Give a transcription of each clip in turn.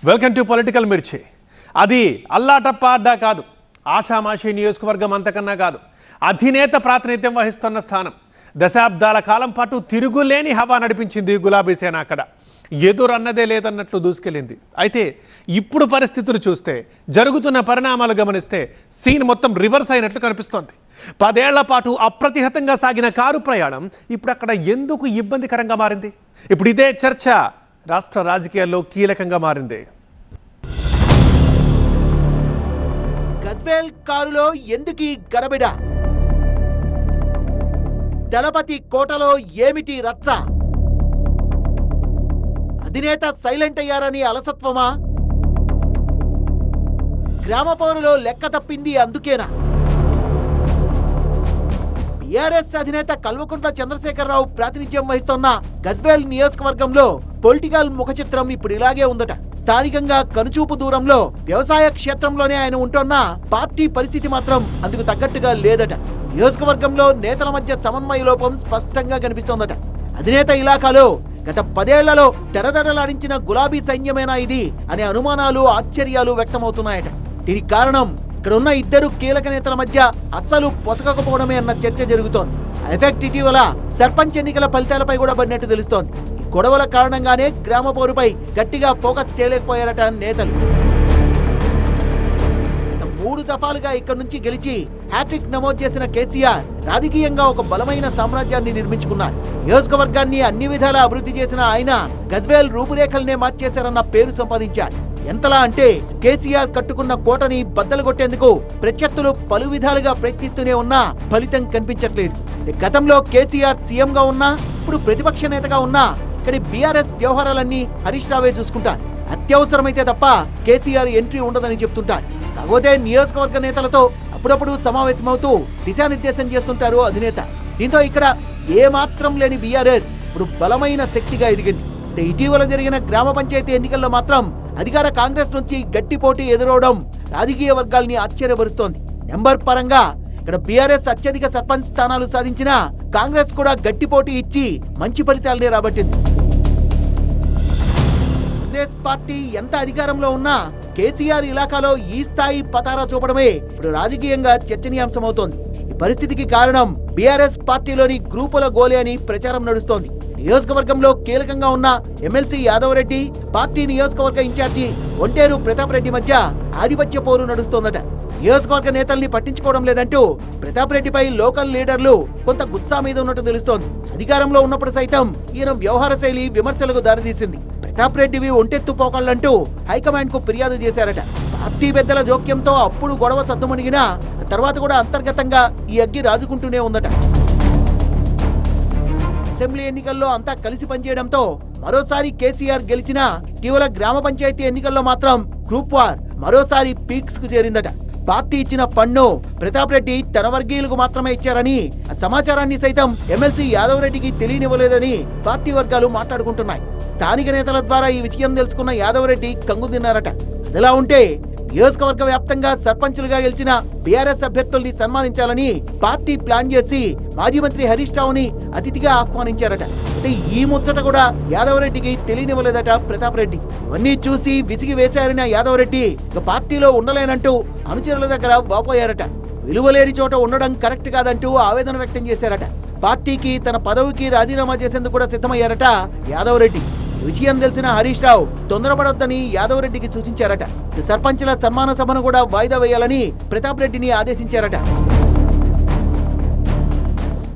Welcome to political మిర్చి. అది అల్లాటప్ప అడ్డా కాదు, ఆషామాషి నియోజకవర్గం అంతకన్నా కాదు. అధినేత ప్రాతినిధ్యం వహిస్తున్న స్థానం. దశాబ్దాల కాలం పాటు తిరుగులేని హవా నడిపించింది గులాబీ సేన. అక్కడ ఎదురన్నదే లేదన్నట్లు దూసుకెళ్ళింది. అయితే ఇప్పుడు పరిస్థితులు చూస్తే, జరుగుతున్న పరిణామాలు గమనిస్తే సీన్ మొత్తం రివర్స్ అయినట్లు కనిపిస్తోంది. 10 ఏళ్ల పాటు అప్రతిహతంగా సాగిన కారు ప్రయాణం ఇప్పుడు అక్కడ ఎందుకు ఇబ్బందికరంగా మారింది? ఇప్పుడు ఇదే చర్చ రాష్ట్ర రాజకీయాల్లో కీలకంగా మారింది. గజ్వేల్ కారులో ఎందుకీ గడబిడ? దళపతి కోటలో ఏమిటి రచ్చ? అధినేత సైలెంట్ అయ్యారని అలసత్వమా? గ్రామ పౌరులో లెక్క తప్పింది అందుకేనా? టీఆర్ఎస్ అధినేత కల్వకుంట్ల చంద్రశేఖరరావు ప్రాతినిధ్యం వహిస్తున్న గజ్వేల్ నియోజకవర్గంలో పొలిటికల్ ముఖ చిత్రం ఇప్పుడు ఇలాగే ఉందట. స్థానికంగా కనుచూపు దూరంలో వ్యవసాయ క్షేత్రంలోనే ఆయన ఉంటున్న పార్టీ పరిస్థితి మాత్రం అందుకు తగ్గట్టుగా లేదట. నియోజకవర్గంలో నేతల మధ్య సమన్వయ లోపం స్పష్టంగా కనిపిస్తోందట. అధినేత ఇలాకాలో గత 10 ఏళ్లలో తెరదడలాడించిన గులాబీ సైన్యమేనా ఇది అనే అనుమానాలు, ఆశ్చర్యాలు వ్యక్తమవుతున్నాయట. దీనికి కారణం ఇక్కడ ఉన్న ఇద్దరు కీలక నేతల మధ్య అస్సలు పొసగకపోవడమే అన్న చర్చ జరుగుతోంది. ఎఫెక్ట్ ఇటీవల సర్పంచ్ ఎన్నికల ఫలితాలపై కూడా పడినట్టు తెలుస్తోంది. గొడవల కారణంగానే గ్రామ పోరుపై గట్టిగా ఫోకస్ చేయలేకపోయారట నేతలు. 3 దఫాలుగా ఇక్కడి నుంచి గెలిచి హ్యాట్రిక్ నమోదు చేసిన కేసీఆర్ రాజకీయంగా ఒక బలమైన సామ్రాజ్యాన్ని నిర్మించుకున్నారు. నియోజకవర్గాన్ని అన్ని విధాలా అభివృద్ధి చేసిన ఆయన గజ్వేల్ రూపురేఖలనే మార్చేశారన్న పేరు సంపాదించారు. ఎంతలా అంటే కేసీఆర్ కట్టుకున్న కోటని బద్దలు కొట్టేందుకు ప్రత్యర్థులు పలు విధాలుగా ప్రయత్నిస్తూనే ఉన్నా ఫలితం కనిపించట్లేదు. గతంలో కేసీఆర్ సీఎంగా ఉన్నా, ఇప్పుడు ప్రతిపక్ష నేతగా ఉన్నా ఇక్కడి బీఆర్ఎస్ వ్యవహారాలన్నీ హరీష్ రావే చూసుకుంటారు. అత్యవసరమైతే తప్ప కేసీఆర్ ఎంట్రీ ఉండదని చెప్తుంటారు. కాకపోతే నియోజకవర్గ నేతలతో అప్పుడప్పుడు సమావేశమవుతూ దిశానిర్దేశం చేస్తుంటారు అధినేత. దీంతో ఇక్కడ ఏమాత్రం లేని బీఆర్ఎస్ ఇప్పుడు బలమైన శక్తిగా ఎదిగింది. ఇటీవల జరిగిన గ్రామ పంచాయతీ ఎన్నికల్లో మాత్రం అధికార కాంగ్రెస్ నుంచి గట్టి పోటీ ఎదురవడం రాజకీయ వర్గాల్ని ఆశ్చర్యపరుస్తోంది. నెంబర్ పరంగా ఇక్కడ బీఆర్ఎస్ అత్యధిక సర్పంచ్ స్థానాలు సాధించినా కాంగ్రెస్ కూడా గట్టి పోటీ ఇచ్చి మంచి ఫలితాలనే రాబట్టింది. కాంగ్రెస్ పార్టీ ఎంత అధికారంలో ఉన్నా కేసీఆర్ ఇలాకాలో ఈ స్థాయి పతారా చూపడమే ఇప్పుడు రాజకీయంగా చర్చనీయాంశమవుతోంది. ఈ పరిస్థితికి కారణం బీఆర్ఎస్ పార్టీలోని గ్రూపుల గోలే అని ప్రచారం నడుస్తోంది. నియోజకవర్గంలో కీలకంగా ఉన్న ఎమ్మెల్సీ యాదవ్ రెడ్డి, పార్టీ నియోజకవర్గ ఇన్ఛార్జి ఒంటేరు ప్రతాప్ రెడ్డి మధ్య ఆధిపత్య పోరు నడుస్తోందట. నియోజకవర్గ నేతల్ని పట్టించుకోవడం లేదంటూ ప్రతాప్ రెడ్డిపై లోకల్ లీడర్లు కొంత గుత్సా మీద ఉన్నట్టు తెలుస్తోంది. అధికారంలో ఉన్నప్పుడు సైతం ఈయన వ్యవహార శైలి విమర్శలకు దారితీసింది. ప్రతాప్ రెడ్డివి ఒంటెత్తు పోకళ్లంటూ హైకమాండ్ కు ఫిర్యాదు చేశారట. పార్టీ పెద్దల జోక్యంతో అప్పుడు గొడవ సద్దుమణిగినా తర్వాత కూడా అంతర్గతంగా ఈ అగ్గి రాజుకుంటూనే ఉందట. అసెంబ్లీ ఎన్నికల్లో అంతా కలిసి పనిచేయడంతో మరోసారి కేసీఆర్ గెలిచినా ఇటీవల గ్రామ పంచాయతీ ఎన్నికల్లో మాత్రం గ్రూప్ వార్ మరోసారి పీక్స్ కు చేరిందట. పార్టీ ఇచ్చిన ఫండ్ను ప్రతాప్ రెడ్డి తన వర్గీయులకు మాత్రమే ఇచ్చారని, ఆ సమాచారాన్ని సైతం ఎమ్మెల్సీ యాదవ్ రెడ్డికి తెలియనివ్వలేదని పార్టీ వర్గాలు మాట్లాడుకుంటున్నాయి. స్థానిక నేతల ద్వారా ఈ విషయం తెలుసుకున్న యాదవ్ రెడ్డి కంగు తిన్నారట. అదిలా ఉంటే నియోజకవర్గ వ్యాప్తంగా సర్పంచులుగా గెలిచిన బీఆర్ఎస్ అభ్యర్థుల్ని సన్మానించాలని పార్టీ ప్లాన్ చేసి మాజీ మంత్రి హరీష్ రావుని అతిథిగా ఆహ్వానించారట. అయితే ఈ ముచ్చట కూడా యాదవ్ రెడ్డికి తెలియనివ్వలేదట ప్రతాప్ రెడ్డి. ఇవన్నీ చూసి విసిగి వేశారని యాదవ్ రెడ్డి ఇక పార్టీలో ఉండలేనంటూ అనుచరుల దగ్గర వాపోయారట. విలువలేని చోట ఉండడం కరెక్ట్ కాదంటూ ఆవేదన వ్యక్తం చేశారట. పార్టీకి తన పదవికి రాజీనామా చేసేందుకు కూడా సిద్ధమయ్యారట యాదవ్ రెడ్డి. విషయం తెలిసిన హరీష్ రావు తొందరపడొద్దని యాదవ్ రెడ్డికి సూచించారట. సర్పంచ్ల సన్మాన సభను కూడా వాయిదా వేయాలని ప్రతాప్ రెడ్డిని ఆదేశించారట.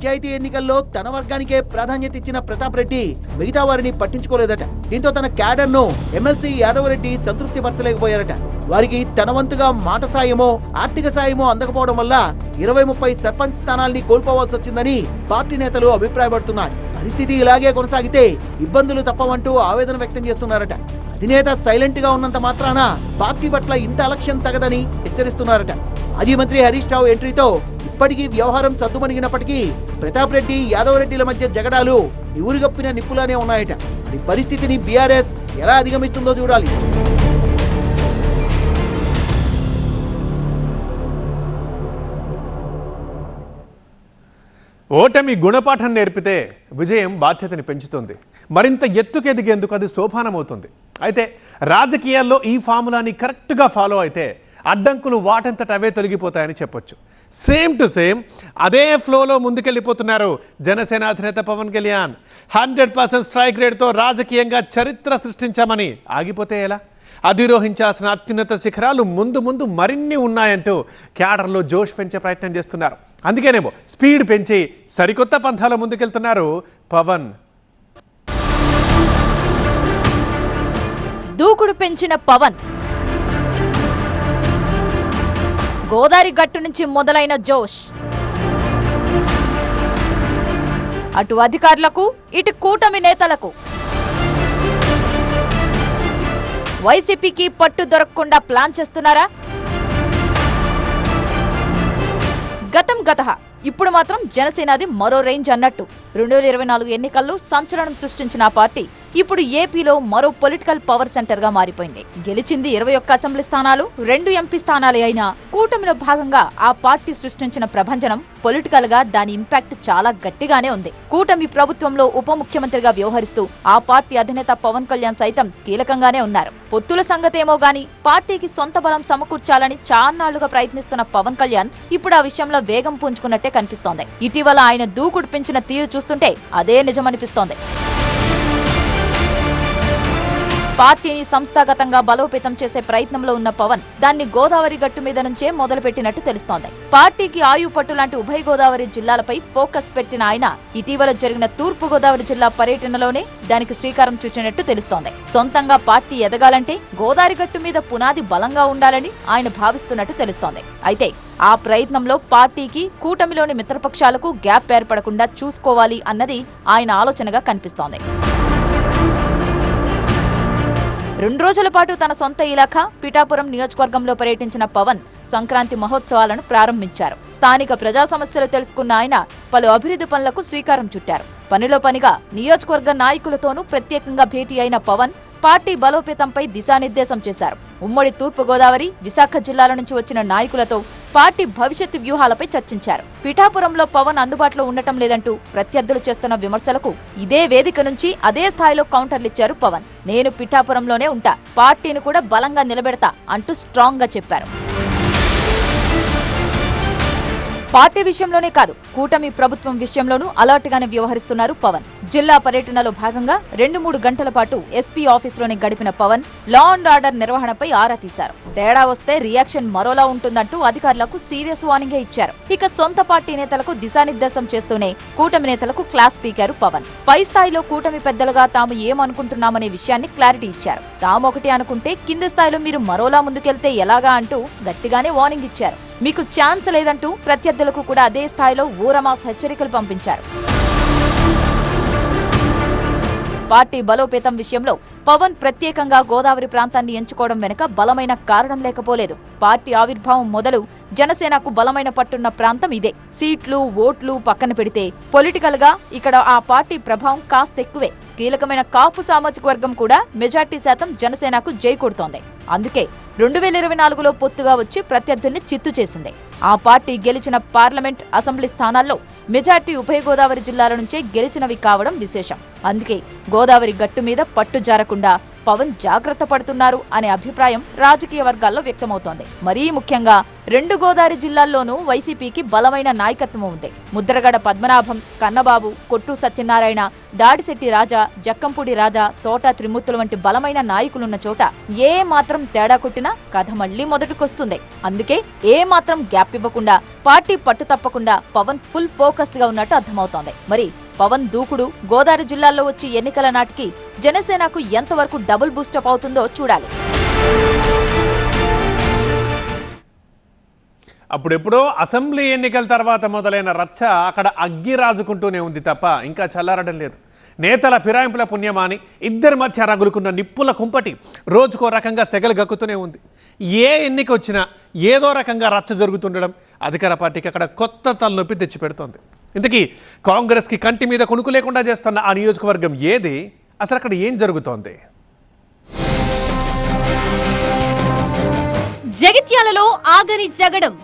పంచాయతీ ఎన్నికల్లో తన వర్గానికే ప్రాధాన్యత ఇచ్చిన ప్రతాప్ రెడ్డి మిగతా వారిని పట్టించుకోలేదట. దీంతో తన క్యాడర్ ను ఎమ్మెల్సీ యాదవ్ రెడ్డి సంతృప్తి పరచలేకపోయారట. వారికి తన వంతుగా మాట సాయమో ఆర్థిక సాయమో అందకపోవడం వల్ల 20-30 సర్పంచ్ స్థానాల్ని కోల్పోవాల్సి వచ్చిందని పార్టీ నేతలు అభిప్రాయపడుతున్నారు. పరిస్థితి ఇలాగే కొనసాగితే ఇబ్బందులు తప్పవంటూ ఆవేదన వ్యక్తం చేస్తున్నారట. అధినేత సైలెంట్ గా ఉన్నంత మాత్రాన పార్టీ పట్ల ఇంత అలక్ష్యం తగదని హెచ్చరిస్తున్నారట. మాజీ మంత్రి హరీష్ రావు ఎంట్రీతో ఇప్పటికీ వ్యవహారం సద్దుమణిగినప్పటికీ ప్రతాప్ రెడ్డి, యాదవ్ రెడ్డిల మధ్య జగడాలు నివురుగప్పిన నిప్పులానే ఉన్నాయట. మరి పరిస్థితిని బీఆర్ఎస్ ఎలా అధిగమిస్తుందో చూడాలి. ఓటమి గుణపాఠం నేర్పితే విజయం బాధ్యతని పెంచుతుంది. మరింత ఎత్తుకెదిగేందుకు అది సోపానమవుతుంది. అయితే రాజకీయాల్లో ఈ ఫార్ములాని కరెక్ట్గా ఫాలో అయితే అడ్డంకులు వాటంతట అవే తొలగిపోతాయని చెప్పొచ్చు. సేమ్ టు సేమ్ అదే ఫ్లోలో ముందుకెళ్ళిపోతున్నారు జనసేన అధినేత పవన్ కళ్యాణ్. 100% స్ట్రైక్ రేట్తో రాజకీయంగా చరిత్ర సృష్టించామని ఆగిపోతే ఎలా? అధిరోహించాల్సిన అత్యున్నత శిఖరాలు ముందు ముందు మరిన్ని ఉన్నాయంటూ క్యాడర్లో జోష్ పెంచే ప్రయత్నం చేస్తున్నారు. అందుకేనేమో స్పీడ్ పెంచి సరికొత్త పంథాలో ముందుకెళ్తున్నారు పవన్. దూకుడు పెంచిన పవన్, గోదావరి గట్టు నుంచి మొదలైన జోష్ అటు అధికారులకు ఇటు కూటమి నేతలకు. వైసీపీకి పట్టు దొరకకుండా ప్లాన్ చేస్తున్నారా? గతం గతహ, ఇప్పుడు మాత్రం జనసేనది మరో రేంజ్ అన్నట్టు. 2024 ఎన్నికల్లో సంచలనం సృష్టించిన ఆ పార్టీ ఇప్పుడు ఏపీలో మరో పొలిటికల్ పవర్ సెంటర్ గా మారిపోయింది. గెలిచింది 21 అసెంబ్లీ స్థానాలు, 2 ఎంపీ స్థానాలే అయినా కూటమిలో భాగంగా ఆ పార్టీ సృష్టించిన ప్రభంజనం పొలిటికల్ గా దాని ఇంపాక్ట్ చాలా గట్టిగానే ఉంది. కూటమి ప్రభుత్వంలో ఉప ముఖ్యమంత్రిగా వ్యవహరిస్తూ ఆ పార్టీ అధినేత పవన్ కళ్యాణ్ సైతం కీలకంగానే ఉన్నారు. పొత్తుల సంగతేమో గాని పార్టీకి సొంత బలం సమకూర్చాలని చాన్నాళ్లుగా ప్రయత్నిస్తున్న పవన్ కళ్యాణ్ ఇప్పుడు ఆ విషయంలో వేగం పుంజుకున్నట్టే కనిపిస్తోంది. ఇటీవల ఆయన దూకుడు పెంచిన తీరు చూస్తుంటే అదే నిజమనిపిస్తోంది. పార్టీని సంస్థాగతంగా బలోపేతం చేసే ప్రయత్నంలో ఉన్న పవన్ దాన్ని గోదావరి గట్టు మీద నుంచే మొదలుపెట్టినట్టు తెలుస్తోంది. పార్టీకి ఆయుపట్టు లాంటి ఉభయ గోదావరి జిల్లాలపై ఫోకస్ పెట్టిన ఆయన ఇటీవల జరిగిన తూర్పు గోదావరి జిల్లా పర్యటనలోనే దానికి శ్రీకారం చుట్టినట్టు తెలుస్తోంది. సొంతంగా పార్టీ ఎదగాలంటే గోదావరి గట్టు మీద పునాది బలంగా ఉండాలని ఆయన భావిస్తున్నట్టు తెలుస్తోంది. అయితే ఆ ప్రయత్నంలో పార్టీకి కూటమిలోని మిత్రపక్షాలకు గ్యాప్ ఏర్పడకుండా చూసుకోవాలి అన్నది ఆయన ఆలోచనగా కనిపిస్తోంది. 2 రోజుల పాటు తన సొంత ఇలాఖా పిఠాపురం నియోజకవర్గంలో పర్యటించిన పవన్ సంక్రాంతి మహోత్సవాలను ప్రారంభించారు. స్థానిక ప్రజా సమస్యలు తెలుసుకున్న ఆయన పలు అభివృద్ధి పనులకు శ్రీకారం చుట్టారు. పనిలో పనిగా నియోజకవర్గ నాయకులతోనూ ప్రత్యేకంగా భేటీ అయిన పవన్ పార్టీ బలోపేతంపై దిశానిర్దేశం చేశారు. ఉమ్మడి తూర్పు గోదావరి, విశాఖ జిల్లాల నుంచి వచ్చిన నాయకులతో పార్టీ భవిష్యత్తు వ్యూహాలపై చర్చించారు. పిఠాపురంలో పవన్ అందుబాటులో ఉండటం లేదంటూ ప్రత్యర్థులు చేస్తున్న విమర్శలకు ఇదే వేదిక నుంచి అదే స్థాయిలో కౌంటర్లిచ్చారు పవన్. నేను పిఠాపురంలోనే ఉంటా, పార్టీని కూడా బలంగా నిలబెడతా అంటూ స్ట్రాంగ్ గా చెప్పారు. పార్టీ విషయంలోనే కాదు, కూటమి ప్రభుత్వం విషయంలోనూ అలర్ట్ గానే వ్యవహరిస్తున్నారు పవన్. జిల్లా పర్యటనలో భాగంగా 2-3 గంటల పాటు ఎస్పీ ఆఫీసులోనే గడిపిన పవన్ లా అండ్ ఆర్డర్ నిర్వహణపై ఆరా తీశారు. తేడా వస్తే రియాక్షన్ మరోలా ఉంటుందంటూ అధికారులకు సీరియస్ వార్నింగే ఇచ్చారు. ఇక సొంత పార్టీ నేతలకు దిశానిర్దేశం చేస్తూనే కూటమి నేతలకు క్లాస్ పీకారు పవన్. పై స్థాయిలో కూటమి పెద్దలుగా తాము ఏమనుకుంటున్నామనే విషయాన్ని క్లారిటీ ఇచ్చారు. తాము ఒకటి అనుకుంటే కింది స్థాయిలో మీరు మరోలా ముందుకెళ్తే ఎలాగా అంటూ గట్టిగానే వార్నింగ్ ఇచ్చారు. మీకు ఛాన్స్ లేదంటూ ప్రత్యర్థులకు కూడా అదే స్థాయిలో ఊరమాస్ హెచ్చరికలు పంపించారు. పార్టీ బలోపేతం విషయంలో పవన్ ప్రత్యేకంగా గోదావరి ప్రాంతాన్ని ఎంచుకోవడం వెనుక బలమైన కారణం లేకపోలేదు. పార్టీ ఆవిర్భావం మొదలు జనసేనకు బలమైన పట్టున్న ప్రాంతం ఇదే. సీట్లు, ఓట్లు పక్కన పెడితే పొలిటికల్ గా ఇక్కడ ఆ పార్టీ ప్రభావం కాస్త ఎక్కువే. కీలకమైన కాపు సామాజిక వర్గం కూడా మెజార్టీ శాతం జనసేనకు జై కొడుతోంది. అందుకే 2024లో పొత్తుగా వచ్చి ప్రత్యర్థుల్ని చిత్తు చేసింది. ఆ పార్టీ గెలిచిన పార్లమెంట్, అసెంబ్లీ స్థానాల్లో మెజార్టీ ఉభయ గోదావరి జిల్లాల నుంచే గెలిచినవి కావడం విశేషం. అందుకే గోదావరి గట్టు మీద పట్టు జారకుండా పవన్ జాగ్రత్త పడుతున్నారు అనే అభిప్రాయం రాజకీయ వర్గాల్లో వ్యక్తమవుతోంది. మరీ ముఖ్యంగా 2 గోదావరి జిల్లాల్లోనూ వైసీపీకి బలమైన నాయకత్వం ఉంది. ముద్రగడ పద్మనాభం, కన్నబాబు, కొట్టు సత్యనారాయణ, దాడిశెట్టి రాజా, జక్కంపూడి రాజా, తోట త్రిమూర్తులు వంటి బలమైన నాయకులున్న చోట ఏ మాత్రం తేడా కొట్టినా కథ మళ్లీ మొదటికొస్తుంది. అందుకే ఏ మాత్రం గ్యాప్ ఇవ్వకుండా పార్టీ పట్టు తప్పకుండా పవన్ ఫుల్ ఫోకస్డ్ గా ఉన్నట్టు అర్థమవుతోంది. మరి పవన్ దూకుడు గోదావరి జిల్లాల్లో వచ్చి ఎన్నికల నాటికి జనసేనకు ఎంతవరకు డబుల్ బూస్టప్ అవుతుందో చూడాలి. అప్పుడెప్పుడో అసెంబ్లీ ఎన్నికల తర్వాత మొదలైన రచ్చ అక్కడ అగ్గి రాజుకుంటూనే ఉంది తప్ప ఇంకా చల్లారడం లేదు. నేతల ఫిరాయింపుల పుణ్యమాని ఇద్దరి మధ్య రగులుకున్న నిప్పుల కుంపటి రోజుకో రకంగా సెగలు గక్కుతూనే ఉంది. ఏ ఎన్నిక వచ్చినా ఏదో రకంగా రచ్చ జరుగుతుండడం అధికార పార్టీకి అక్కడ కొత్త తలనొప్పి తెచ్చిపెడుతోంది. ఇంతకీ కాంగ్రెస్కి కంటి మీద కొనుకు లేకుండా చేస్తున్న ఆ నియోజకవర్గం ఏది? అసలు అక్కడ ఏం జరుగుతోంది? జగిత్యాలలో ఆగని జగడం,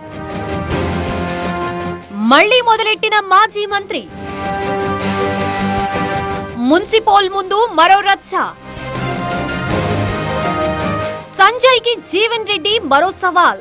మళ్లీ మొదలెట్టిన మాజీ మంత్రి, మున్సిపల్ ముందు మరో రచ్చ. సంజయ్ కి జీవన్ రెడ్డి మరో సవాల్.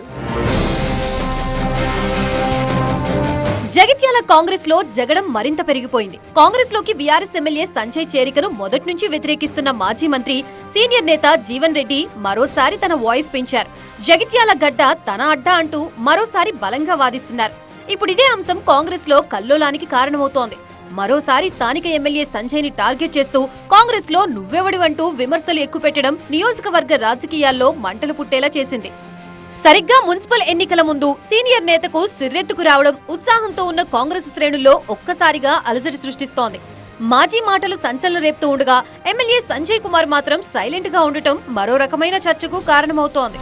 జగిత్యాల కాంగ్రెస్ లో జగడం మరింత పెరిగిపోయింది. కాంగ్రెస్ లోకి బీఆర్ఎస్ ఎమ్మెల్యే సంజయ్ చేరికను మొదటి నుంచి వ్యతిరేకిస్తున్న మాజీ మంత్రి సీనియర్ నేత జీవన్ రెడ్డి మరోసారి తన వాయిస్ పెంచారు. జగిత్యాల గడ్డ తన అడ్డా అంటూ మరోసారి బలంగా వాదిస్తున్నారు. ఇప్పుడు ఇదే అంశం కాంగ్రెస్ లో కల్లోలానికి కారణమవుతోంది. మరోసారి స్థానిక ఎమ్మెల్యే సంజయ్ ని టార్గెట్ చేస్తూ కాంగ్రెస్ లో నువ్వెవడివంటూ విమర్శలు ఎక్కుపెట్టడం నియోజకవర్గ రాజకీయాల్లో మంటలు పుట్టేలా చేసింది. సరిగ్గా మున్సిపల్ ఎన్నికల ముందు సీనియర్ నేతకు సిర్రెత్తుకు రావడం ఉత్సాహంతో ఉన్న కాంగ్రెస్ శ్రేణుల్లో ఒక్కసారిగా అలజడి సృష్టిస్తోంది. మాజీ మాటలు సంచలనం రేపుతూ ఉండగా ఎమ్మెల్యే సంజయ్ కుమార్ మాత్రం సైలెంట్ గా ఉండటం మరో రకమైన చర్చకు కారణమవుతోంది.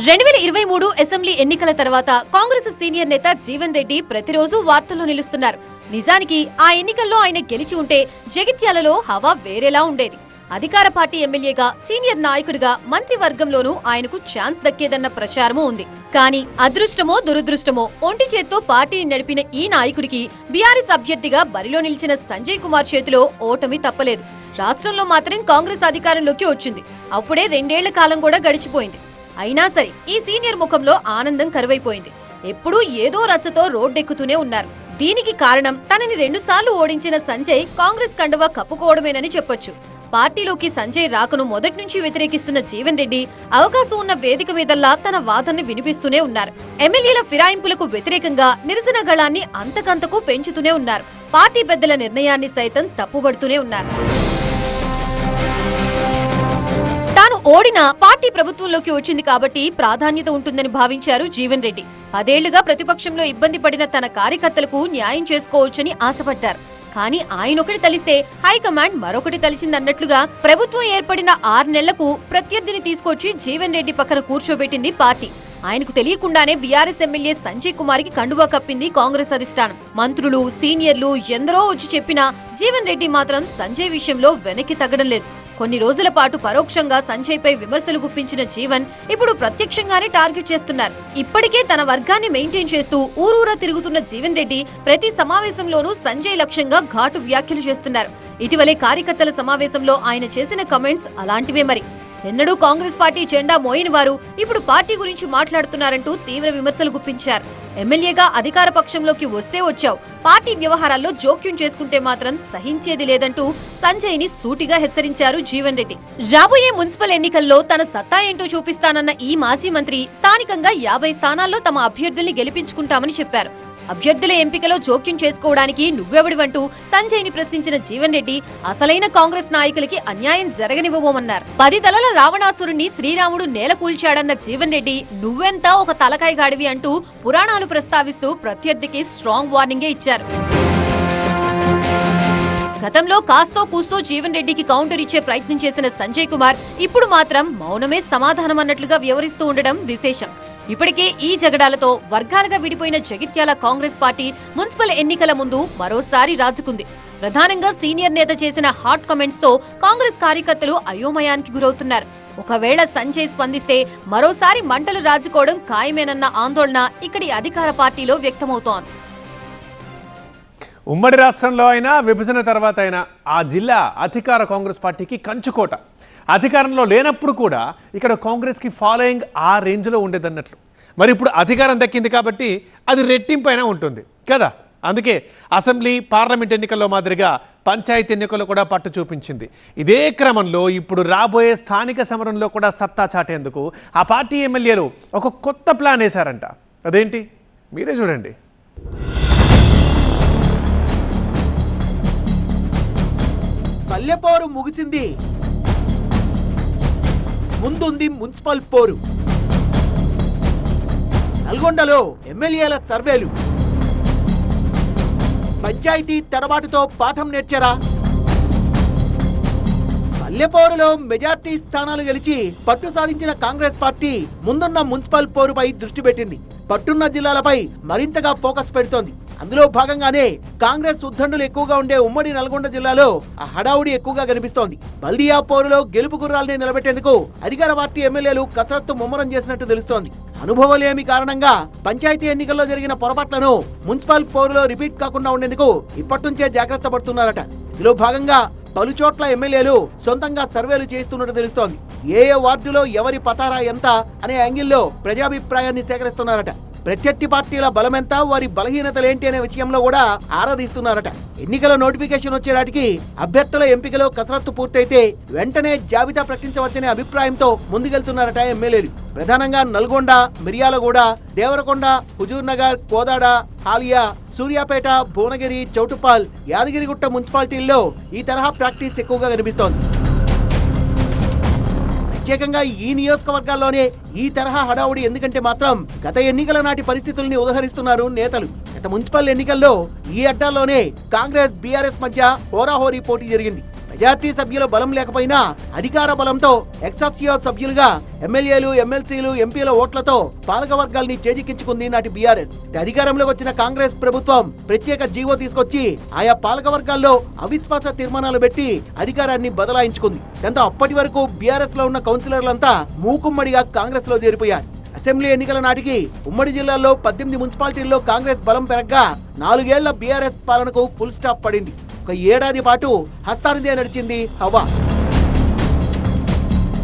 2023 అసెంబ్లీ ఎన్నికల తర్వాత కాంగ్రెస్ సీనియర్ నేత జీవన్ రెడ్డి ప్రతిరోజు వార్తల్లో నిలుస్తున్నారు. నిజానికి ఆ ఎన్నికల్లో ఆయన గెలిచి ఉంటే జగిత్యాలలో హవా వేరేలా ఉండేది. అధికార పార్టీ ఎమ్మెల్యేగా, సీనియర్ నాయకుడిగా మంత్రివర్గంలోనూ ఆయనకు ఛాన్స్ దక్కేదన్న ప్రచారమూ ఉంది. కానీ అదృష్టమో దురదృష్టమో ఒంటి చేత్తో పార్టీని నడిపిన ఈ నాయకుడికి బీఆర్ఎస్ అభ్యర్థిగా బరిలో నిలిచిన సంజయ్ కుమార్ చేతిలో ఓటమి తప్పలేదు. రాష్ట్రంలో మాత్రం కాంగ్రెస్ అధికారంలోకి వచ్చింది. అప్పుడే 2 ఏళ్ల కాలం కూడా గడిచిపోయింది. అయినా సరే ఈ సీనియర్ ముఖంలో ఆనందం కరువైపోయింది. ఎప్పుడూ ఏదో రచ్చతో రోడ్డెక్కుతూనే ఉన్నారు. దీనికి కారణం తనని 2 సార్లు ఓడించిన సంజయ్ కాంగ్రెస్ కండువా కప్పుకోవడమేనని చెప్పొచ్చు. పార్టీలోకి సంజయ్ రాకను మొదటి నుంచి వ్యతిరేకిస్తున్న జీవన్ రెడ్డి అవకాశం ఉన్న వేదిక మీదల్లా తన వాదనని వినిపిస్తూనే ఉన్నారు. ఎమ్మెల్యేల ఫిరాయింపులకు వ్యతిరేకంగా నిరసన గళాన్ని అంతకంతకు పెంచుతూనే ఉన్నారు. పార్టీ పెద్దల నిర్ణయాన్ని సైతం తప్పుబడుతూనే ఉన్నారు. తాను ఓడినా పార్టీ ప్రభుత్వంలోకి వచ్చింది కాబట్టి ప్రాధాన్యత ఉంటుందని భావించారు జీవన్ రెడ్డి. 10 ఏళ్లుగా ప్రతిపక్షంలో ఇబ్బంది పడిన తన కార్యకర్తలకు న్యాయం చేసుకోవచ్చని ఆశపడ్డారు. కానీ ఆయనొకటి తలిస్తే హైకమాండ్ మరొకటి తలిచిందన్నట్లుగా ప్రభుత్వం ఏర్పడిన 6 నెలలకు ప్రత్యర్థిని తీసుకొచ్చి జీవన్ రెడ్డి పక్కన కూర్చోబెట్టింది పార్టీ. ఆయనకు తెలియకుండానే బీఆర్ఎస్ ఎమ్మెల్యే సంజయ్ కుమార్ కి కండువా కప్పింది కాంగ్రెస్ అధిష్టానం. మంత్రులు, సీనియర్లు ఎందరో వచ్చి చెప్పినా జీవన్ రెడ్డి మాత్రం సంజయ్ విషయంలో వెనక్కి తగ్గడం లేదు. కొన్ని రోజుల పాటు పరోక్షంగా సంజయ్ పై విమర్శలు గుప్పించిన జీవన్ ఇప్పుడు ప్రత్యక్షంగానే టార్గెట్ చేస్తున్నారు. ఇప్పటికే తన వర్గాన్ని మెయింటైన్ చేస్తూ ఊరూరా తిరుగుతున్న జీవన్ రెడ్డి ప్రతి సమావేశంలోనూ సంజయ్ లక్ష్యంగా ఘాటు వ్యాఖ్యలు చేస్తున్నారు. ఇటీవలే కార్యకర్తల సమావేశంలో ఆయన చేసిన కమెంట్స్ అలాంటివే. మరి ఎన్నడూ కాంగ్రెస్ పార్టీ జెండా మోయని వారు ఇప్పుడు పార్టీ గురించి మాట్లాడుతున్నారంటూ తీవ్ర విమర్శలు గుప్పించారు. ఎమ్మెల్యేగా అధికార పక్షంలోకి వస్తే వచ్చావు, పార్టీ వ్యవహారాల్లో జోక్యం చేసుకుంటే మాత్రం సహించేది లేదంటూ సంజయ్ ని సూటిగా హెచ్చరించారు జీవన్ రెడ్డి. రాబోయే మున్సిపల్ ఎన్నికల్లో తన సత్తా ఏంటో చూపిస్తానన్న ఈ మాజీ మంత్రి స్థానికంగా 50 స్థానాల్లో తమ అభ్యర్థుల్ని గెలిపించుకుంటామని చెప్పారు. అభ్యర్థుల ఎంపికలో జోక్యం చేసుకోవడానికి నువ్వెవడివంటూ సంజయ్ ని ప్రశ్నించిన జీవన్ రెడ్డి అసలైన కాంగ్రెస్ నాయకులకి అన్యాయం జరగనివ్వబోమన్నారు. 10 తలల రావణాసురుణ్ణి శ్రీరాముడు నేలకూల్చాడన్న జీవన్ రెడ్డి నువ్వెంత ఒక తలకాయ గాడివి అంటూ పురాణాలు ప్రస్తావిస్తూ ప్రత్యర్థికి స్ట్రాంగ్ వార్నింగే ఇచ్చారు. గతంలో కాస్తో కూస్తో జీవన్ రెడ్డికి కౌంటర్ ఇచ్చే ప్రయత్నం చేసిన సంజయ్ కుమార్ ఇప్పుడు మాత్రం మౌనమే సమాధానం అన్నట్లుగా వ్యవహరిస్తూ ఉండడం విశేషం. ఇప్పటికే ఈ జగడాలతో వర్గాలుగా విడిపోయిన జగిత్యాల కాంగ్రెస్ పార్టీ మున్సిపల్ ఎన్నికల ముందు మరోసారి రాజుకుంది. ప్రధానంగా సీనియర్ నేత చేసిన హాట్ కామెంట్స్ తో కాంగ్రెస్ కార్యకర్తలు అయోమయానికి గురవుతున్నారు. ఒకవేళ సంజయ్ స్పందిస్తే మరోసారి మంటలు రాజుకోవడం ఖాయమేనన్న ఆందోళన ఇక్కడి అధికార పార్టీలో వ్యక్తమవుతోంది. ఉమ్మడి రాష్ట్రంలో అయినా విభజన తర్వాత అయినా ఆ జిల్లా అధికార కాంగ్రెస్ పార్టీకి కంచుకోట. అధికారంలో లేనప్పుడు కూడా ఇక్కడ కాంగ్రెస్కి ఫాలోయింగ్ ఆ రేంజ్లో ఉండేదన్నట్లు. మరి ఇప్పుడు అధికారం దక్కింది కాబట్టి అది రెట్టింపైన ఉంటుంది కదా. అందుకే అసెంబ్లీ, పార్లమెంట్ ఎన్నికల్లో మాదిరిగా పంచాయతీ ఎన్నికల్లో కూడా పట్టు చూపించింది. ఇదే క్రమంలో ఇప్పుడు రాబోయే స్థానిక సమరంలో కూడా సత్తా చాటేందుకు ఆ పార్టీ ఎమ్మెల్యేలు ఒక కొత్త ప్లాన్ వేశారంట. అదేంటి మీరే చూడండి. పల్లెపోరు ముగిసింది, ముందుంది మున్సిపల్ పోరు. నల్గొండలో ఎమ్మెల్యేల సర్వేలు పంచాయతీ తడబాటుతో పాఠం నేర్చారా? పల్లెపోరులో మెజార్టీ స్థానాలు గెలిచి పట్టు సాధించిన కాంగ్రెస్ పార్టీ ముందున్న మున్సిపల్ పోరుపై దృష్టి పెట్టింది. పట్టున్న జిల్లాలపై మరింతగా ఫోకస్ పెడుతోంది. అందులో భాగంగానే కాంగ్రెస్ ఉద్దండులు ఎక్కువగా ఉండే ఉమ్మడి నల్గొండ జిల్లాలో ఆ హడావుడి ఎక్కువగా కనిపిస్తోంది. బల్దియా పోరులో గెలుపు గుర్రాల్ని నిలబెట్టేందుకు అధికార పార్టీ ఎమ్మెల్యేలు కసరత్తు ముమ్మరం చేసినట్టు తెలుస్తోంది. అనుభవలేమి కారణంగా పంచాయతీ ఎన్నికల్లో జరిగిన పొరపాట్లను మున్సిపల్ పోరులో రిపీట్ కాకుండా ఉండేందుకు ఇప్పటి నుంచే జాగ్రత్త పడుతున్నారట. ఇందులో భాగంగా పలు చోట్ల ఎమ్మెల్యేలు సొంతంగా సర్వేలు చేస్తున్నట్టు తెలుస్తోంది. ఏ వార్డులో ఎవరి పతారా ఎంత అనే యాంగిల్లో ప్రజాభిప్రాయాన్ని సేకరిస్తున్నారట. ప్రత్యర్థి పార్టీల బలమెంత, వారి బలహీనతలేంటి అనే విషయంలో కూడా ఆరాధిస్తున్నారట. ఎన్నికల నోటిఫికేషన్ వచ్చేనాటికి అభ్యర్థుల ఎంపికలో కసరత్తు పూర్తయితే వెంటనే జాబితా ప్రకటించవచ్చనే అభిప్రాయంతో ముందుకెళ్తున్నారట ఎమ్మెల్యేలు. ప్రధానంగా నల్గొండ, మిర్యాలగూడ, దేవరకొండ, హుజూర్ నగర్, కోదాడ, హాలియా, సూర్యాపేట, భువనగిరి, చౌటుప్పల్, యాదగిరిగుట్ట మున్సిపాలిటీల్లో ఈ తరహా ప్రాక్టీస్ ఎక్కువగా కనిపిస్తోంది. ప్రత్యేకంగా ఈ నియోజకవర్గాల్లోనే ఈ తరహా హడావుడి ఎందుకంటే మాత్రం గత ఎన్నికల నాటి పరిస్థితుల్ని ఉదహరిస్తున్నారు నేతలు. గత మున్సిపల్ ఎన్నికల్లో ఈ అడ్డాల్లోనే కాంగ్రెస్, బీఆర్ఎస్ మధ్య హోరాహోరీ పోటీ జరిగింది. మెజార్టీ సభ్యుల బలం లేకపోయినా అధికార బలంతో ఎక్సాఫియో సభ్యులుగా ఎమ్మెల్యేలు, ఎమ్మెల్సీలు, ఎంపీల ఓట్లతో పాలకవర్గాల్ని చేజిక్కించుకుంది నాటి బీఆర్ఎస్. అధికారంలోకి వచ్చిన కాంగ్రెస్ ప్రభుత్వం ప్రత్యేక జీవో తీసుకొచ్చి ఆయా పాలకవర్గాల్లో అవిశ్వాస తీర్మానాలు పెట్టి అధికారాన్ని బదలాయించుకుంది. దాంతో అప్పటి వరకు బీఆర్ఎస్ లో ఉన్న కౌన్సిలర్లంతా మూకుమ్మడిగా కాంగ్రెస్ లో చేరిపోయారు. అసెంబ్లీ ఎన్నికల నాటికి ఉమ్మడి జిల్లాల్లో 18 మున్సిపాలిటీల్లో కాంగ్రెస్ బలం పెరగ్గా 4 ఏళ్ల బీఆర్ఎస్ పాలనకు ఫుల్ స్టాప్ పడింది. ఒక ఏడాది పాటు హస్తానిదే నడిచింది హవా.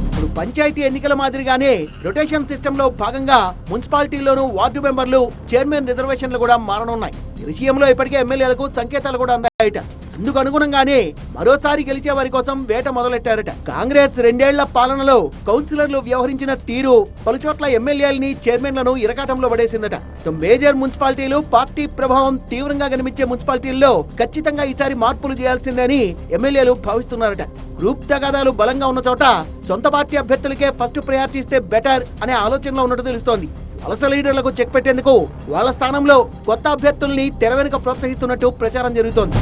ఇప్పుడు పంచాయతీ ఎన్నికల మాదిరిగానే రొటేషన్ సిస్టమ్ లో భాగంగా మున్సిపాలిటీల్లోనూ వార్డు మెంబర్లు, చైర్మన్ రిజర్వేషన్లు కూడా మారనున్నాయి. ఈ విషయంలో ఇప్పటికే ఎమ్మెల్యేలకు సంకేతాలు కూడా అందాయట. అందుకు అనుగుణంగానే మరోసారి గెలిచే వారి కోసం వేట మొదలెట్టారట. కాంగ్రెస్ 2 ఏళ్ల పాలనలో కౌన్సిలర్లు వ్యవహరించిన తీరు పలుచోట్ల ఎమ్మెల్యేలని, చైర్మన్లను ఇరకాటంలో పడేసిందట. మేజర్ మున్సిపాలిటీలు, పార్టీ ప్రభావం తీవ్రంగా కనిపించే మున్సిపాలిటీల్లో ఖచ్చితంగా ఈసారి మార్పులు చేయాల్సిందని ఎమ్మెల్యేలు భావిస్తున్నారట. గ్రూప్ తగాదాలు బలంగా ఉన్న చోట సొంత పార్టీ అభ్యర్థులకే ఫస్ట్ ప్రయారిటీ ఇస్తే బెటర్ అనే ఆలోచనలో ఉన్నట్టు తెలుస్తోంది. వలస లీడర్లకు చెక్ పెట్టేందుకు వాళ్ళ స్థానంలో కొత్త అభ్యర్థుల్ని తెర వెనుక ప్రోత్సహిస్తున్నట్టు ప్రచారం జరుగుతోంది.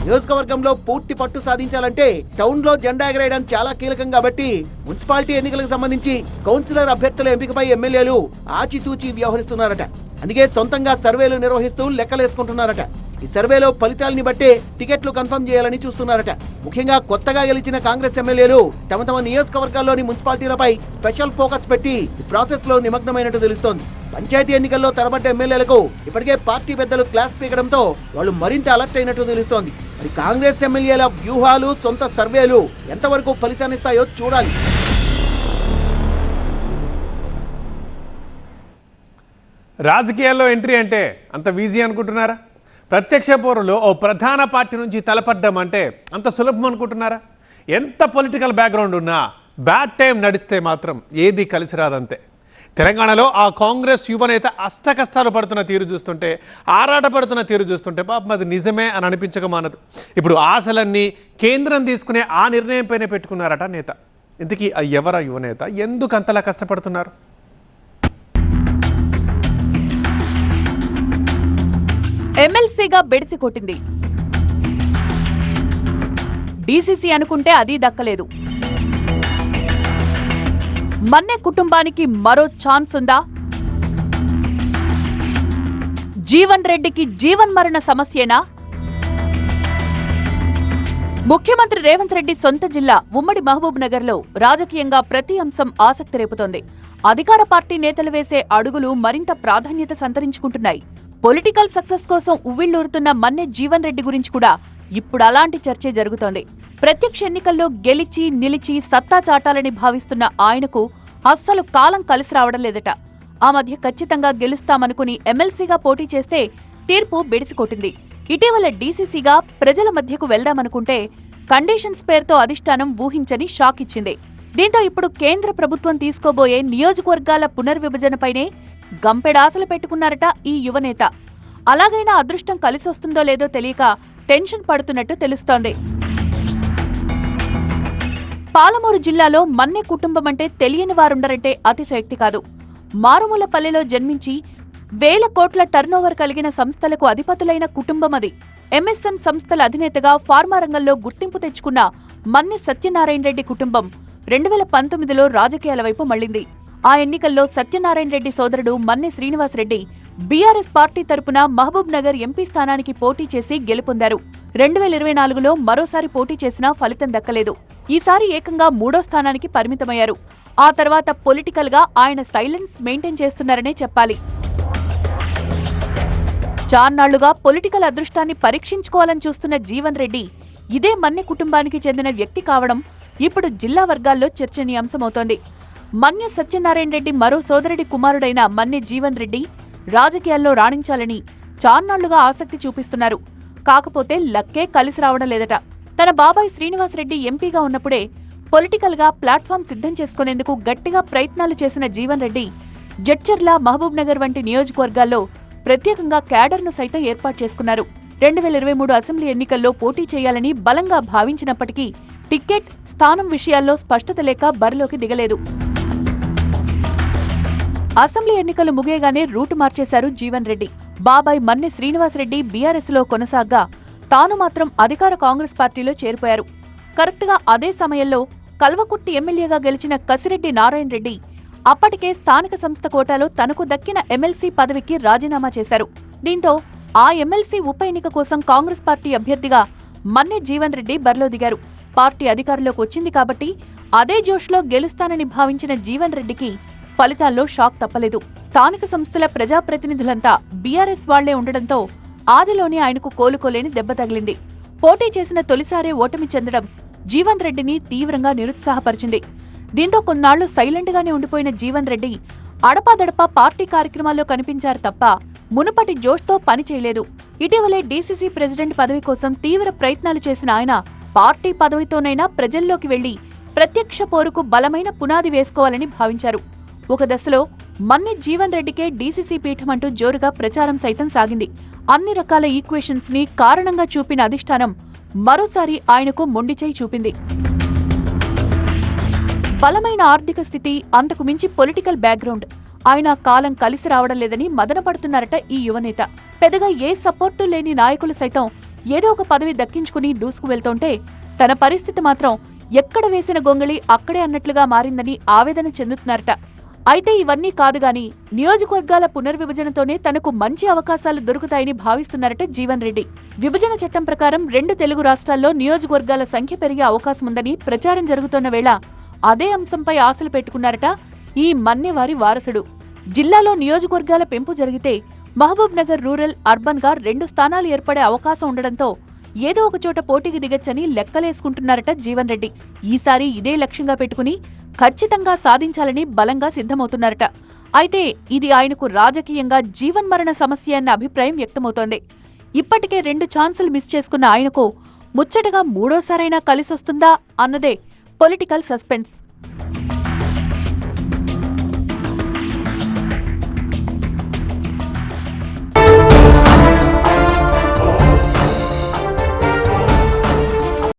నియోజకవర్గంలో పూర్తి పట్టు సాధించాలంటే టౌన్ లో జెండా ఎగరేయడం చాలా కీలకం కాబట్టి మున్సిపాలిటీ ఎన్నికలకు సంబంధించి కౌన్సిలర్ అభ్యర్థుల ఎంపికపై ఎమ్మెల్యేలు ఆచితూచి వ్యవహరిస్తున్నారట. అందుకే సొంతంగా సర్వేలు నిర్వహిస్తూ లెక్కలేసుకుంటున్నారట. ఈ సర్వేలో ఫలితాలని బట్టే టికెట్లు కన్ఫర్మ్ చేయాలని చూస్తున్నారట. ముఖ్యంగా కొత్తగా గెలిచిన కాంగ్రెస్ ఎమ్మెల్యేలు తమ తమ నియోజకవర్గాల్లోని మున్సిపాలిటీలపై స్పెషల్ ఫోకస్ పెట్టి ఈ ప్రాసెస్ లో నిమగ్నమైనట్టు తెలుస్తోంది. పంచాయతీ ఎన్నికల్లో తరబడ్డ ఎమ్మెల్యేలకు ఇప్పటికే పార్టీ పెద్దలు క్లాస్ పీకడంతో వాళ్ళు మరింత అలర్ట్ అయినట్టు తెలుస్తోంది. మరి కాంగ్రెస్ ఎమ్మెల్యేల వ్యూహాలు, సొంత సర్వేలు ఎంతవరకు ఫలితాన్నిస్తాయో చూడాలి. రాజకీయాల్లో ఎంట్రీ అంటే అంత ఈజీ అనుకుంటున్నారా? ప్రత్యక్ష పోరులో ఓ ప్రధాన పార్టీ నుంచి తలపడ్డం అంటే అంత సులభం అనుకుంటున్నారా? ఎంత పొలిటికల్ బ్యాక్గ్రౌండ్ ఉన్నా బ్యాడ్ టైం నడిస్తే మాత్రం ఏది కలిసి రాదంతే. తెలంగాణలో ఆ కాంగ్రెస్ యువనేత అష్టకష్టాలు పడుతున్న తీరు చూస్తుంటే, ఆరాటపడుతున్న తీరు చూస్తుంటే పాపం అది నిజమే అని అనిపించక మానదు. ఇప్పుడు ఆశలన్నీ కేంద్రం తీసుకునే ఆ నిర్ణయంపైనే పెట్టుకున్నారట నేత. ఇంతకీ ఎవర యువనేత, ఎందుకు అంతలా కష్టపడుతున్నారు? ఎమ్మెల్సీగా బెడిసి కొట్టింది. డీసీసీ అనుకుంటే అది దక్కలేదు. మన్నే కుటుంబానికి మరో ఛాన్స్ ఉందా? జీవన్ రెడ్డికి జీవన్ మరణ సమస్యేనా? ముఖ్యమంత్రి రేవంత్ రెడ్డి సొంత జిల్లా ఉమ్మడి మహబూబ్ నగర్ లో రాజకీయంగా ప్రతి అంశం ఆసక్తి రేపుతోంది. అధికార పార్టీ నేతలు వేసే అడుగులు మరింత ప్రాధాన్యత సంతరించుకుంటున్నాయి. పొలిటికల్ సక్సెస్ కోసం ఉవ్విళ్లూరుతున్న మన్నే జీవన్ రెడ్డి గురించి కూడా ఇప్పుడు అలాంటి చర్చే జరుగుతోంది. ప్రత్యక్ష ఎన్నికల్లో గెలిచి నిలిచి సత్తా చాటాలని భావిస్తున్న ఆయనకు అస్సలు కాలం కలిసి రావడం లేదట. ఆ మధ్య ఖచ్చితంగా గెలుస్తామనుకుని ఎమ్మెల్సీగా పోటీ చేస్తే తీర్పు బెడిసికొట్టింది. ఇటీవల డీసీసీగా ప్రజల మధ్యకు వెళ్దామనుకుంటే కండిషన్స్ పేరుతో అధిష్టానం ఊహించని షాక్ ఇచ్చింది. దీంతో ఇప్పుడు కేంద్ర ప్రభుత్వం తీసుకోబోయే నియోజకవర్గాల పునర్విభజనపైనే గంపెడాసలు పెట్టుకున్నారట ఈ యువనేత. అలాగైనా అదృష్టం కలిసొస్తుందో లేదో తెలియక టెన్షన్ పడుతున్నట్టు తెలుస్తోంది. పాలమూరు జిల్లాలో మన్నే కుటుంబం అంటే తెలియని వారుండరంటే అతిశయోక్తి కాదు. మారుమూల పల్లెలో జన్మించి వేల కోట్ల టర్నోవర్ కలిగిన సంస్థలకు అధిపతులైన కుటుంబం అది. ఎంఎస్ఎన్ సంస్థల అధినేతగా ఫార్మా రంగంలో గుర్తింపు తెచ్చుకున్న మన్నె సత్యనారాయణ రెడ్డి కుటుంబం 2019లో రాజకీయాల వైపు మళ్లింది. ఆ ఎన్నికల్లో సత్యనారాయణ రెడ్డి సోదరుడు మన్నె శ్రీనివాసరెడ్డి బీఆర్ఎస్ పార్టీ తరపున మహబూబ్ నగర్ ఎంపీ స్థానానికి పోటీ చేసి గెలుపొందారు. 2024లో మరోసారి పోటీ చేసినా ఫలితం దక్కలేదు. ఈసారి ఏకంగా 3వ స్థానానికి పరిమితమయ్యారు. ఆ తర్వాత పొలిటికల్ గా ఆయన సైలెన్స్ మెయింటైన్ చేస్తున్నారనే చెప్పాలి. చాన్నాళ్లుగా పొలిటికల్ అదృష్టాన్ని పరీక్షించుకోవాలని చూస్తున్న జీవన్ రెడ్డి ఇదే మన్య కుటుంబానికి చెందిన వ్యక్తి కావడం ఇప్పుడు జిల్లా వర్గాల్లో చర్చనీయాంశమవుతోంది. మన్య సత్యనారాయణ రెడ్డి మరో సోదరుడి కుమారుడైన మన్య జీవన్ రెడ్డి రాజకీయాల్లో రాణించాలని చాన్నాళ్లుగా ఆసక్తి చూపిస్తున్నారు. కాకపోతే లక్కే కలిసి రావడం లేదట. తన బాబాయ్ శ్రీనివాసరెడ్డి ఎంపీగా ఉన్నప్పుడే పొలిటికల్ గా ప్లాట్ఫామ్ సిద్ధం చేసుకునేందుకు గట్టిగా ప్రయత్నాలు చేసిన జీవన్ రెడ్డి జడ్చర్ల, మహబూబ్ నగర్ వంటి నియోజకవర్గాల్లో ప్రత్యేకంగా క్యాడర్ను సైతం ఏర్పాటు చేసుకున్నారు. 2023 అసెంబ్లీ ఎన్నికల్లో పోటీ చేయాలని బలంగా భావించినప్పటికీ టికెట్, స్థానం విషయాల్లో స్పష్టత లేక బరిలోకి దిగలేదు. అసెంబ్లీ ఎన్నికలు ముగియగానే రూటు మార్చేశారు జీవన్ రెడ్డి. బాబాయ్ మన్నె శ్రీనివాసరెడ్డి బీఆర్ఎస్ లో కొనసాగ్గా తాను మాత్రం అధికార కాంగ్రెస్ పార్టీలో చేరిపోయారు. కరెక్ట్గా అదే సమయంలో కల్వకుర్తి ఎమ్మెల్యేగా గెలిచిన కసిరెడ్డి నారాయణ రెడ్డి అప్పటికే స్థానిక సంస్థ కోటాలో తనకు దక్కిన ఎమ్మెల్సీ పదవికి రాజీనామా చేశారు. దీంతో ఆ ఎమ్మెల్సీ ఉప ఎన్నిక కోసం కాంగ్రెస్ పార్టీ అభ్యర్థిగా మన్నె జీవన్ రెడ్డి బరిలో దిగారు. పార్టీ అధికారంలోకి వచ్చింది కాబట్టి అదే జోష్లో గెలుస్తానని భావించిన జీవన్ రెడ్డికి ఫలితాల్లో షాక్ తప్పలేదు. స్థానిక సంస్థల ప్రజాప్రతినిధులంతా బీఆర్ఎస్ వాళ్లే ఉండడంతో ఆదిలోనే ఆయనకు కోలుకోలేని దెబ్బ తగిలింది. పోటీ చేసిన తొలిసారే ఓటమి చెందడం జీవన్ రెడ్డిని తీవ్రంగా నిరుత్సాహపరిచింది. దీంతో కొన్నాళ్లు సైలెంట్ గానే ఉండిపోయిన జీవన్ రెడ్డి అడపాదడపా పార్టీ కార్యక్రమాల్లో కనిపించారు తప్ప మునుపటి జోష్తో పని చేయలేదు. ఇటీవలే డీసీసీ ప్రెసిడెంట్ పదవి కోసం తీవ్ర ప్రయత్నాలు చేసిన ఆయన పార్టీ పదవితోనైనా ప్రజల్లోకి వెళ్లి ప్రత్యక్ష పోరుకు బలమైన పునాది వేసుకోవాలని భావించారు. ఒక దశలో మన్నె జీవన్ రెడ్డికే డీసీసీ పీఠం అంటూ జోరుగా ప్రచారం సైతం సాగింది. అన్ని రకాల ఈక్వేషన్స్ ని కారణంగా చూపిన అధిష్టానం మరోసారి ఆయనకు మొండిచేయి చూపింది. బలమైన ఆర్థిక స్థితి, అంతకు మించి పొలిటికల్ బ్యాక్గ్రౌండ్, ఆయన కాలం కలిసి రావడం లేదని మదనపడుతున్నారట ఈ యువనేత. పెద్దగా ఏ సపోర్టు లేని నాయకులు సైతం ఏదో ఒక పదవి దక్కించుకుని దూసుకు వెళ్తుంటే తన పరిస్థితి మాత్రం ఎక్కడ వేసిన గొంగళి అక్కడే అన్నట్లుగా మారిందని ఆవేదన చెందుతున్నారట. అయితే ఇవన్నీ కాదుగాని నియోజకవర్గాల పునర్విభజనతోనే తనకు మంచి అవకాశాలు దొరుకుతాయని భావిస్తున్నారట జీవన్ రెడ్డి. విభజన చట్టం ప్రకారం 2 తెలుగు రాష్ట్రాల్లో నియోజకవర్గాల సంఖ్య పెరిగే అవకాశముందని ప్రచారం జరుగుతున్న వేళ అదే అంశంపై ఆశలు పెట్టుకున్నారట ఈ మన్నెవారి వారసుడు. జిల్లాలో నియోజకవర్గాల పెంపు జరిగితే మహబూబ్ నగర్ రూరల్, అర్బన్ గా 2 స్థానాలు ఏర్పడే అవకాశం ఉండడంతో ఏదో ఒక చోట పోటీకి దిగచ్చని లెక్కలేసుకుంటున్నారట జీవన్ రెడ్డి. ఈసారి ఇదే లక్ష్యంగా పెట్టుకుని ఖచ్చితంగా సాధించాలని బలంగా సిద్ధమవుతున్నారట. అయితే ఇది ఆయనకు రాజకీయంగా జీవన్మరణ సమస్య అన్న అభిప్రాయం వ్యక్తమవుతోంది. ఇప్పటికే 2 ఛాన్సులు మిస్ చేసుకున్న ఆయనకు ముచ్చటగా 3వ సారైనా కలిసొస్తుందా అన్నదే పొలిటికల్ సస్పెన్స్.